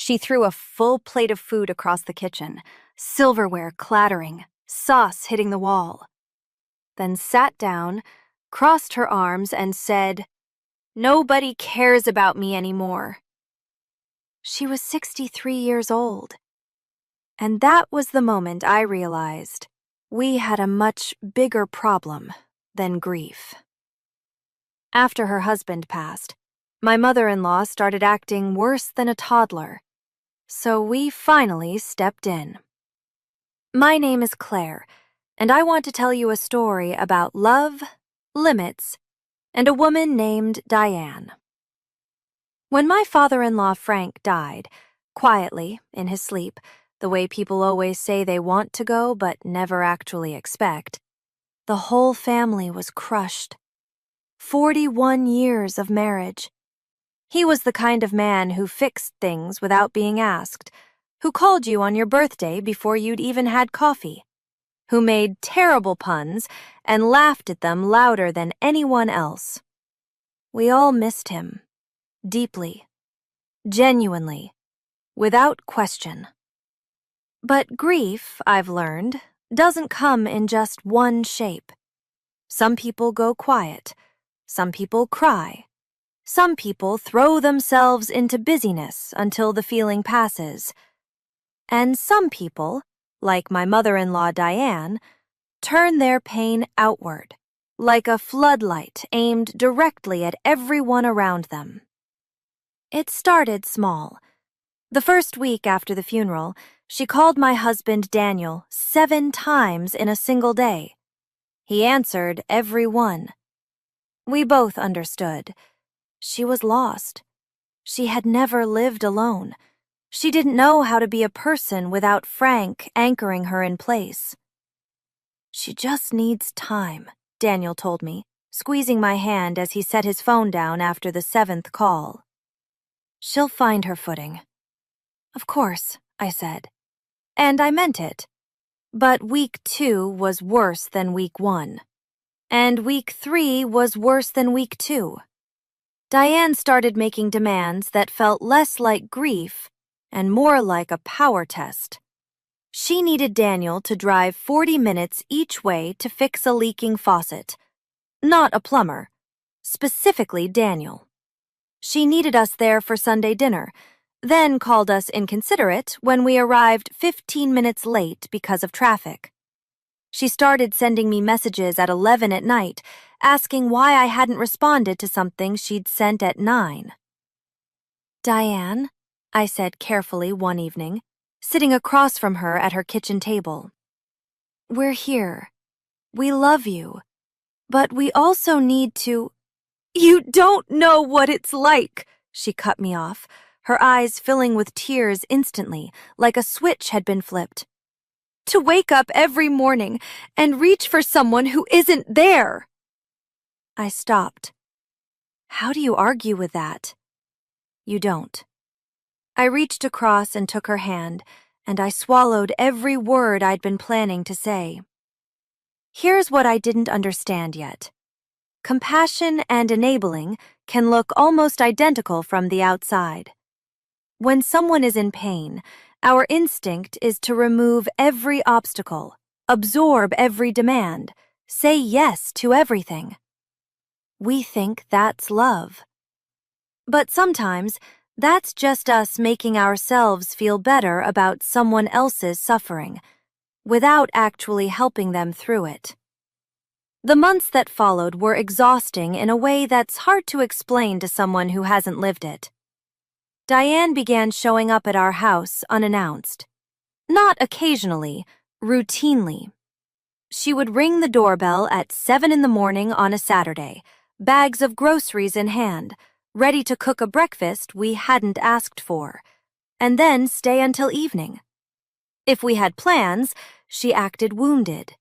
She threw a full plate of food across the kitchen, silverware clattering, sauce hitting the wall. Then sat down, crossed her arms, and said, "Nobody cares about me anymore." She was 63 years old. And that was the moment I realized we had a much bigger problem than grief. After her husband passed, my mother-in-law started acting worse than a toddler, so we finally stepped in. My name is Claire, and I want to tell you a story about love, limits, and a woman named Diane. When my father-in-law Frank died, quietly, in his sleep, the way people always say they want to go but never actually expect, the whole family was crushed. 41 years of marriage. He was the kind of man who fixed things without being asked, who called you on your birthday before you'd even had coffee, who made terrible puns and laughed at them louder than anyone else. We all missed him, deeply, genuinely, without question. But grief, I've learned, doesn't come in just one shape. Some people go quiet. Some people cry. Some people throw themselves into busyness until the feeling passes. And some people, like my mother-in-law Diane, turn their pain outward, like a floodlight aimed directly at everyone around them. It started small. The first week after the funeral, she called my husband Daniel 7 times in a single day. He answered every one. We both understood. She was lost. She had never lived alone. She didn't know how to be a person without Frank anchoring her in place. "She just needs time," Daniel told me, squeezing my hand as he set his phone down after the 7th call. "She'll find her footing." "Of course," I said. And I meant it. But week 2 was worse than week 1. And week 3 was worse than week 2. Diane started making demands that felt less like grief and more like a power test. She needed Daniel to drive 40 minutes each way to fix a leaking faucet. Not a plumber. Specifically Daniel. She needed us there for Sunday dinner, then called us inconsiderate when we arrived 15 minutes late because of traffic. She started sending me messages at 11 at night, asking why I hadn't responded to something she'd sent at 9. "Diane," I said carefully one evening, sitting across from her at her kitchen table. "We're here. We love you. But we also need to—" "You don't know what it's like," she cut me off, her eyes filling with tears instantly, like a switch had been flipped. "To wake up every morning and reach for someone who isn't there." I stopped. How do you argue with that? You don't. I reached across and took her hand, and I swallowed every word I'd been planning to say. Here's what I didn't understand yet. Compassion and enabling can look almost identical from the outside. When someone is in pain, our instinct is to remove every obstacle, absorb every demand, say yes to everything. We think that's love. But sometimes, that's just us making ourselves feel better about someone else's suffering, without actually helping them through it. The months that followed were exhausting in a way that's hard to explain to someone who hasn't lived it. Diane began showing up at our house unannounced. Not occasionally, routinely. She would ring the doorbell at 7 in the morning on a Saturday, bags of groceries in hand, ready to cook a breakfast we hadn't asked for, and then stay until evening. If we had plans, she acted wounded.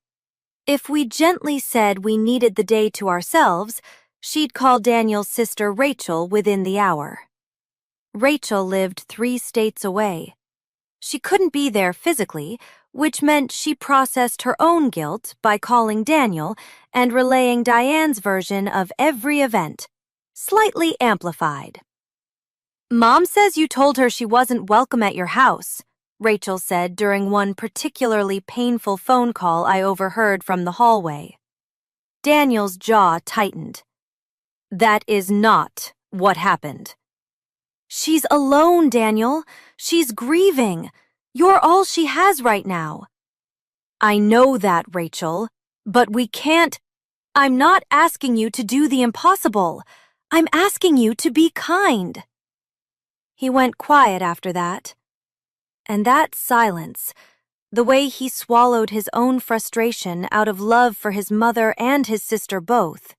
If we gently said we needed the day to ourselves, she'd call Daniel's sister Rachel within the hour. Rachel lived 3 states away. She couldn't be there physically, which meant she processed her own guilt by calling Daniel and relaying Diane's version of every event, slightly amplified. Mom says you told her she wasn't welcome at your house, Rachel said during one particularly painful phone call I overheard from the hallway. Daniel's jaw tightened. That is not what happened. She's alone, Daniel. She's grieving. You're all she has right now. I know that, Rachel, but we can't. I'm not asking you to do the impossible. I'm asking you to be kind. He went quiet after that. And that silence, the way he swallowed his own frustration out of love for his mother and his sister both,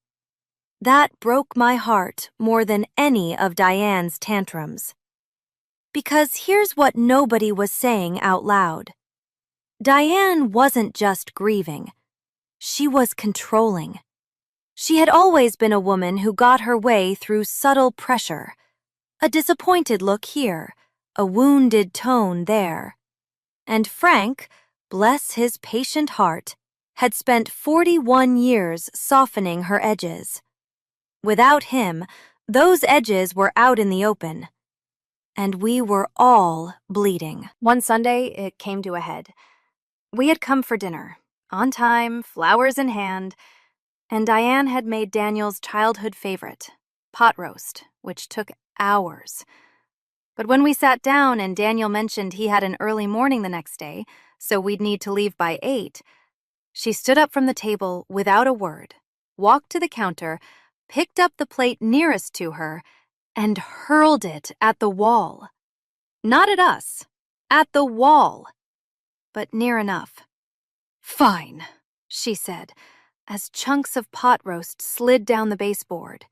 that broke my heart more than any of Diane's tantrums. Because here's what nobody was saying out loud. Diane wasn't just grieving. She was controlling. She had always been a woman who got her way through subtle pressure. A disappointed look here, a wounded tone there. And Frank, bless his patient heart, had spent 41 years softening her edges. Without him, those edges were out in the open. And we were all bleeding. One Sunday, it came to a head. We had come for dinner, on time, flowers in hand, and Diane had made Daniel's childhood favorite, pot roast, which took hours. But when we sat down and Daniel mentioned he had an early morning the next day, so we'd need to leave by 8, she stood up from the table without a word, walked to the counter, picked up the plate nearest to her, and hurled it at the wall. Not at us, at the wall, but near enough. Fine, she said, as chunks of pot roast slid down the baseboard.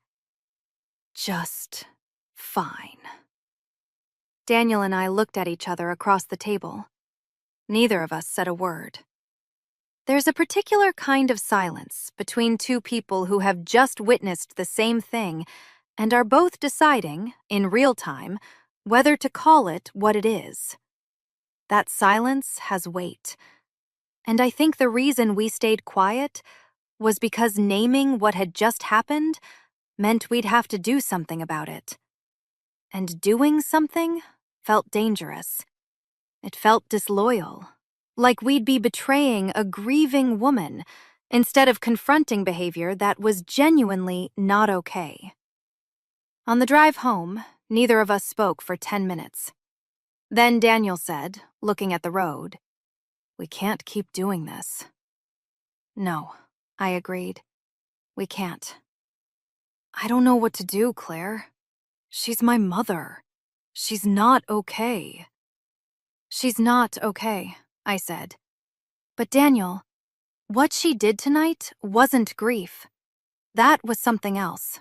Just fine. Daniel and I looked at each other across the table. Neither of us said a word. There's a particular kind of silence between two people who have just witnessed the same thing and are both deciding, in real time, whether to call it what it is. That silence has weight. And I think the reason we stayed quiet was because naming what had just happened meant we'd have to do something about it. And doing something felt dangerous. It felt disloyal, like we'd be betraying a grieving woman instead of confronting behavior that was genuinely not okay. On the drive home, neither of us spoke for 10 minutes. Then Daniel said, looking at the road, "We can't keep doing this." "No," I agreed. "We can't." "I don't know what to do, Claire. She's my mother. She's not okay." "She's not okay," I said. "But Daniel, what she did tonight wasn't grief. That was something else."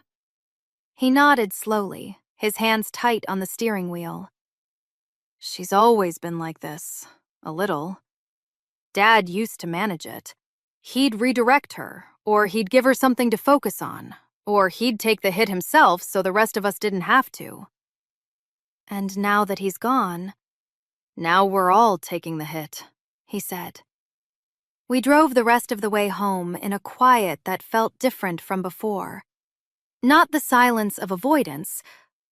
He nodded slowly, his hands tight on the steering wheel. "She's always been like this, a little. Dad used to manage it. He'd redirect her, or he'd give her something to focus on, or he'd take the hit himself so the rest of us didn't have to. And now that he's gone, now we're all taking the hit," he said. We drove the rest of the way home in a quiet that felt different from before. Not the silence of avoidance,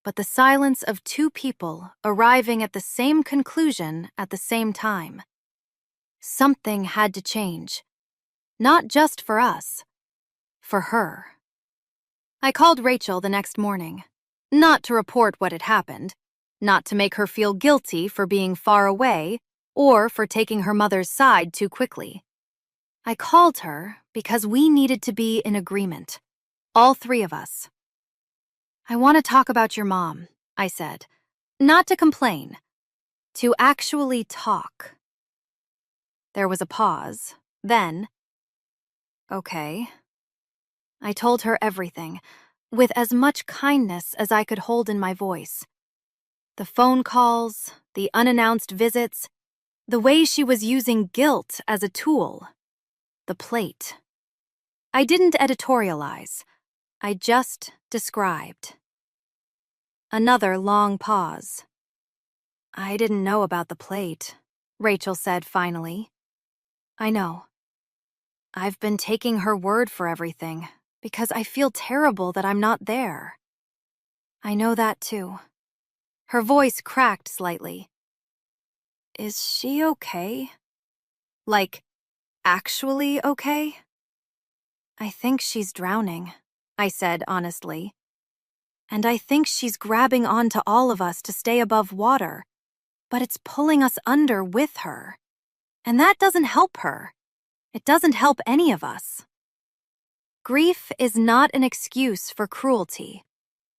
but the silence of two people arriving at the same conclusion at the same time. Something had to change. Not just for us. For her. I called Rachel the next morning. Not to report what had happened. Not to make her feel guilty for being far away or for taking her mother's side too quickly. I called her because we needed to be in agreement. All three of us. "I want to talk about your mom," I said. "Not to complain. To actually talk." There was a pause. Then, "Okay." I told her everything, with as much kindness as I could hold in my voice. The phone calls, the unannounced visits, the way she was using guilt as a tool, the plate. I didn't editorialize. I just described. Another long pause. "I didn't know about the plate," Rachel said finally. "I know. I've been taking her word for everything because I feel terrible that I'm not there." "I know that too." Her voice cracked slightly. Is she okay? Like, actually okay? I think she's drowning, I said honestly. And I think she's grabbing onto all of us to stay above water, but it's pulling us under with her. And that doesn't help her. It doesn't help any of us. Grief is not an excuse for cruelty,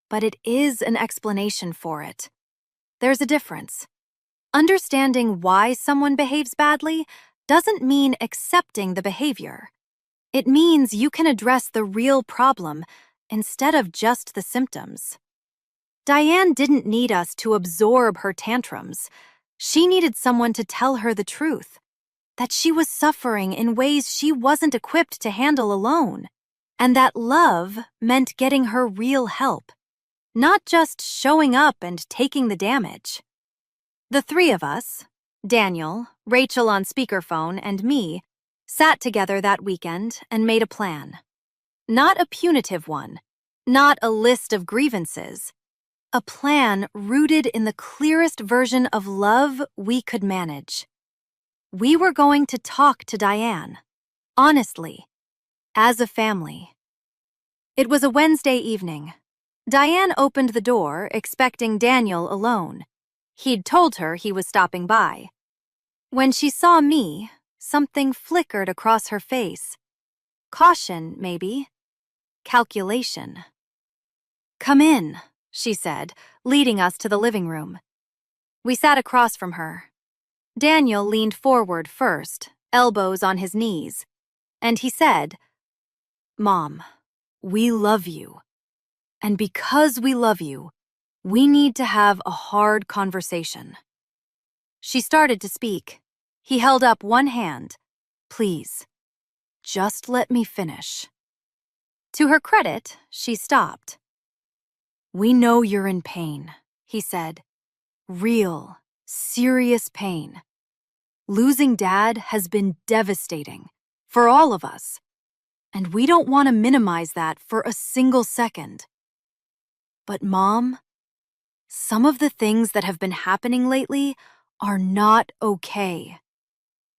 but it is an explanation for it. There's a difference. Understanding why someone behaves badly doesn't mean accepting the behavior. It means you can address the real problem instead of just the symptoms. Diane didn't need us to absorb her tantrums. She needed someone to tell her the truth, that she was suffering in ways she wasn't equipped to handle alone, and that love meant getting her real help, not just showing up and taking the damage. The three of us, Daniel, Rachel on speakerphone, and me, sat together that weekend and made a plan. Not a punitive one, not a list of grievances. A plan rooted in the clearest version of love we could manage. We were going to talk to Diane, honestly, as a family. It was a Wednesday evening. Diane opened the door, expecting Daniel alone. He'd told her he was stopping by. When she saw me, something flickered across her face. Caution, maybe. Calculation. Come in, she said, leading us to the living room. We sat across from her. Daniel leaned forward first, elbows on his knees, and he said, Mom, we love you. And because we love you, we need to have a hard conversation. She started to speak. He held up one hand. Please, just let me finish. To her credit, she stopped. We know you're in pain, he said. Real, serious pain. Losing Dad has been devastating for all of us, and we don't want to minimize that for a single second. But Mom, some of the things that have been happening lately are not okay.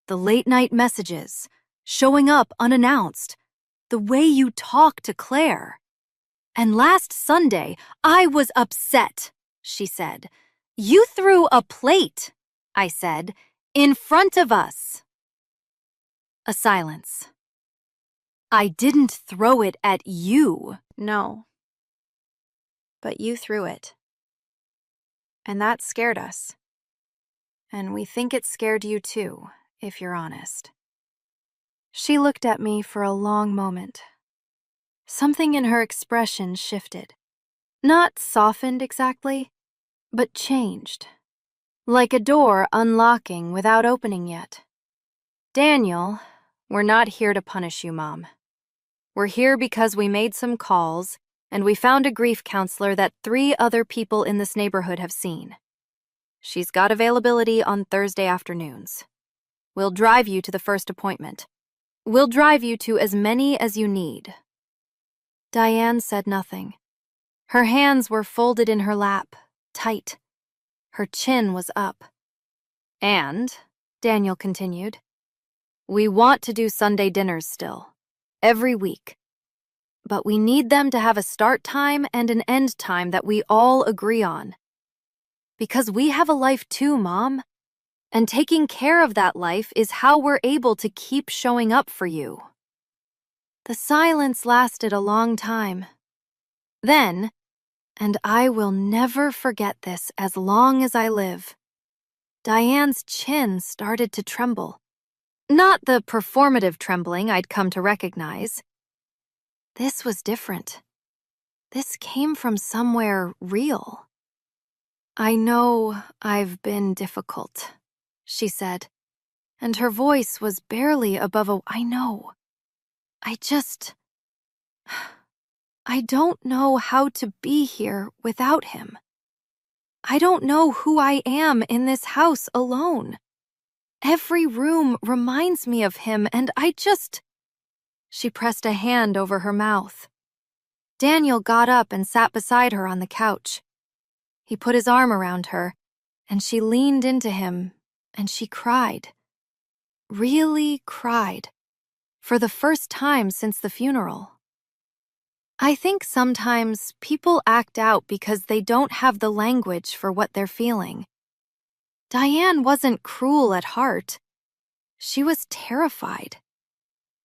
The late-night messages, showing up unannounced, the way you talk to Claire. And last Sunday, I was upset, she said. You threw a plate, I said, in front of us. A silence. I didn't throw it at you. No. But you threw it. And that scared us. And we think it scared you too, if you're honest. She looked at me for a long moment. Something in her expression shifted. Not softened exactly, but changed. Like a door unlocking without opening yet. Daniel, we're not here to punish you, Mom. We're here because we made some calls and we found a grief counselor that 3 other people in this neighborhood have seen. She's got availability on Thursday afternoons. We'll drive you to the first appointment. We'll drive you to as many as you need. Diane said nothing. Her hands were folded in her lap, tight. Her chin was up. And, Daniel continued, we want to do Sunday dinners still, every week. But we need them to have a start time and an end time that we all agree on. Because we have a life too, Mom. And taking care of that life is how we're able to keep showing up for you. The silence lasted a long time. Then, and I will never forget this as long as I live, Diane's chin started to tremble. Not the performative trembling I'd come to recognize. This was different. This came from somewhere real. I know I've been difficult, she said, and her voice was barely above a I know. I don't know how to be here without him. I don't know who I am in this house alone. Every room reminds me of him, and She pressed a hand over her mouth. Daniel got up and sat beside her on the couch. He put his arm around her, and she leaned into him, and she cried. Really cried. For the first time since the funeral. I think sometimes people act out because they don't have the language for what they're feeling. Diane wasn't cruel at heart. She was terrified.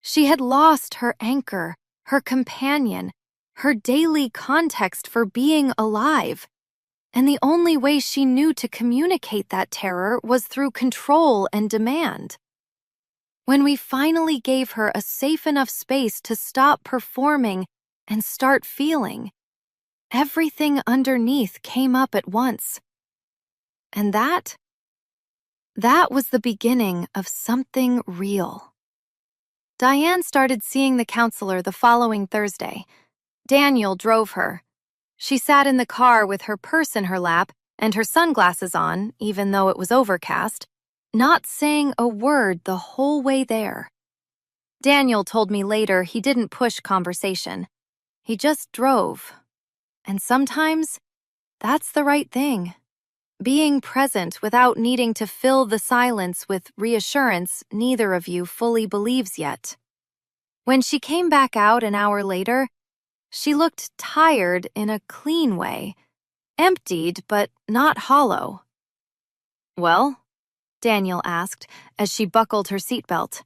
She had lost her anchor, her companion, her daily context for being alive. And the only way she knew to communicate that terror was through control and demand. When we finally gave her a safe enough space to stop performing and start feeling, everything underneath came up at once. And that was the beginning of something real. Diane started seeing the counselor the following Thursday. Daniel drove her. She sat in the car with her purse in her lap and her sunglasses on, even though it was overcast, not saying a word the whole way there. Daniel told me later he didn't push conversation. He just drove. And sometimes, that's the right thing. Being present without needing to fill the silence with reassurance neither of you fully believes yet. When she came back out an hour later, she looked tired in a clean way, emptied but not hollow. "Well?" Daniel asked as she buckled her seatbelt.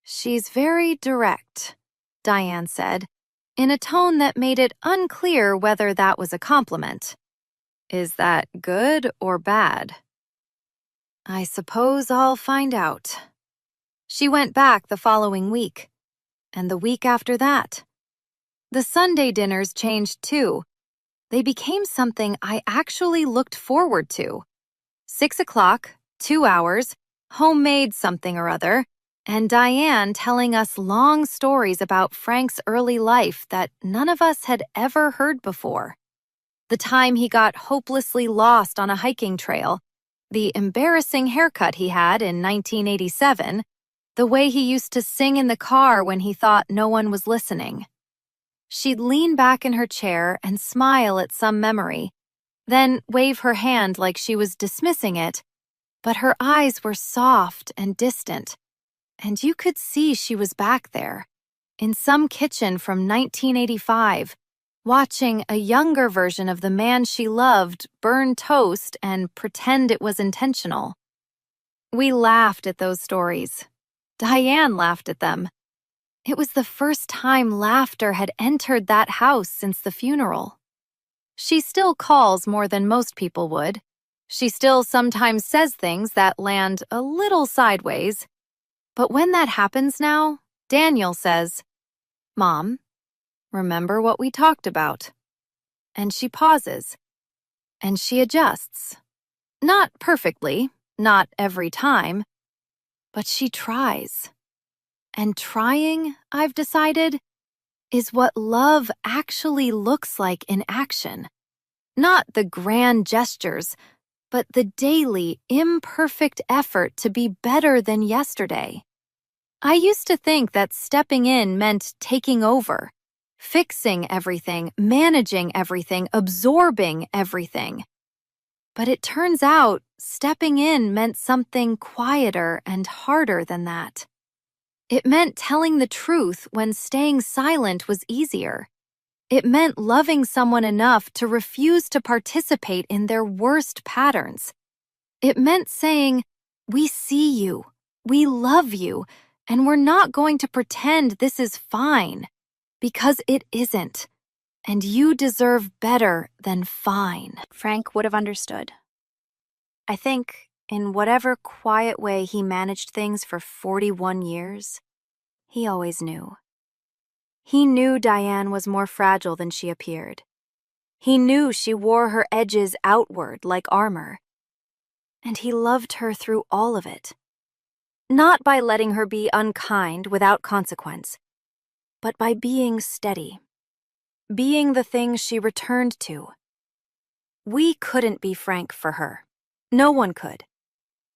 "She's very direct," Diane said, in a tone that made it unclear whether that was a compliment. "Is that good or bad?" "I suppose I'll find out." She went back the following week, and the week after that. The Sunday dinners changed too. They became something I actually looked forward to. 6 o'clock, 2 hours, homemade something or other, and Diane telling us long stories about Frank's early life that none of us had ever heard before. The time he got hopelessly lost on a hiking trail, the embarrassing haircut he had in 1987, the way he used to sing in the car when he thought no one was listening. She'd lean back in her chair and smile at some memory, then wave her hand like she was dismissing it, but her eyes were soft and distant, and you could see she was back there, in some kitchen from 1985, watching a younger version of the man she loved burn toast and pretend it was intentional. We laughed at those stories. Diane laughed at them. It was the first time laughter had entered that house since the funeral. She still calls more than most people would. She still sometimes says things that land a little sideways. But when that happens now, Daniel says, "Mom, remember what we talked about?" And she pauses. And she adjusts. Not perfectly, not every time, but she tries. And trying, I've decided, is what love actually looks like in action. Not the grand gestures, but the daily, imperfect effort to be better than yesterday. I used to think that stepping in meant taking over, fixing everything, managing everything, absorbing everything. But it turns out stepping in meant something quieter and harder than that. It meant telling the truth when staying silent was easier. It meant loving someone enough to refuse to participate in their worst patterns. It meant saying, "We see you, we love you, and we're not going to pretend this is fine, because it isn't, and you deserve better than fine." Frank would have understood. I think, in whatever quiet way he managed things for 41 years, he always knew. He knew Diane was more fragile than she appeared. He knew she wore her edges outward like armor. And he loved her through all of it. Not by letting her be unkind without consequence, but by being steady. Being the thing she returned to. We couldn't be Frank for her. No one could.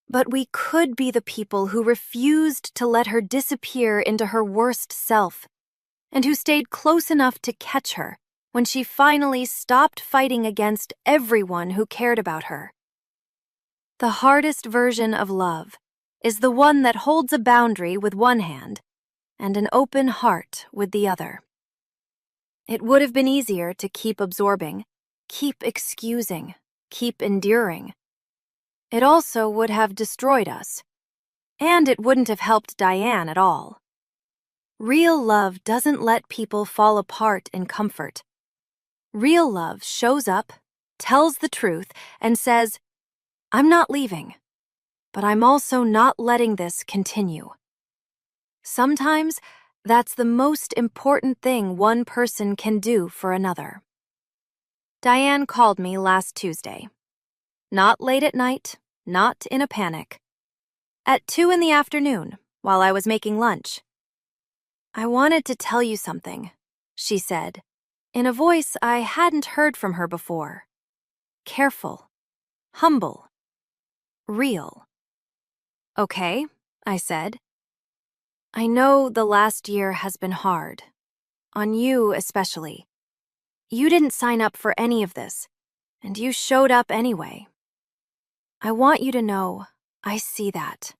But we could be the people who refused to let her disappear into her worst self, and who stayed close enough to catch her, when she finally stopped fighting against everyone who cared about her. The hardest version of love is the one that holds a boundary with one hand and an open heart with the other. It would have been easier to keep absorbing, keep excusing, keep enduring. It also would have destroyed us, and it wouldn't have helped Diane at all. Real love doesn't let people fall apart in comfort. Real love shows up, tells the truth, and says, I'm not leaving, but I'm also not letting this continue. Sometimes, that's the most important thing one person can do for another. Diane called me last Tuesday. Not late at night, not in a panic. At 2 in the afternoon, while I was making lunch. I wanted to tell you something, she said, in a voice I hadn't heard from her before. Careful, humble, real. Okay, I said. I know the last year has been hard, on you especially. You didn't sign up for any of this, and you showed up anyway. I want you to know I see that.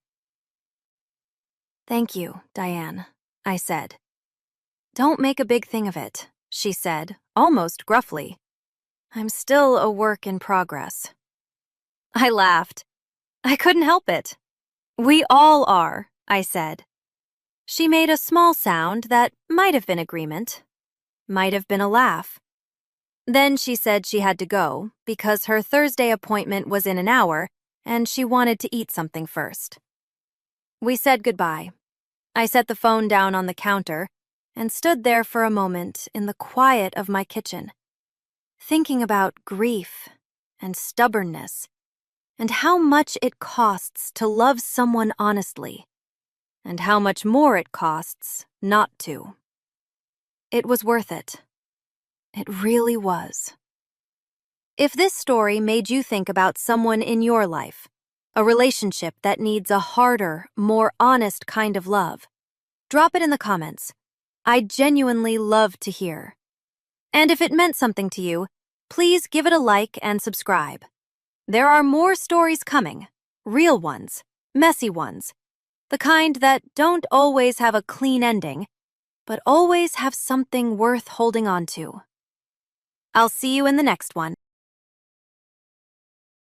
Thank you, Diane, I said. Don't make a big thing of it, she said, almost gruffly. I'm still a work in progress. I laughed. I couldn't help it. We all are, I said. She made a small sound that might have been agreement, might have been a laugh. Then she said she had to go because her Thursday appointment was in an hour and she wanted to eat something first. We said goodbye. I set the phone down on the counter and stood there for a moment in the quiet of my kitchen, thinking about grief and stubbornness and how much it costs to love someone honestly, and how much more it costs not to. It was worth it. It really was. If this story made you think about someone in your life, a relationship that needs a harder, more honest kind of love, drop it in the comments. I'd genuinely love to hear. And if it meant something to you, please give it a like and subscribe. There are more stories coming, real ones, messy ones, the kind that don't always have a clean ending, but always have something worth holding on to. I'll see you in the next one.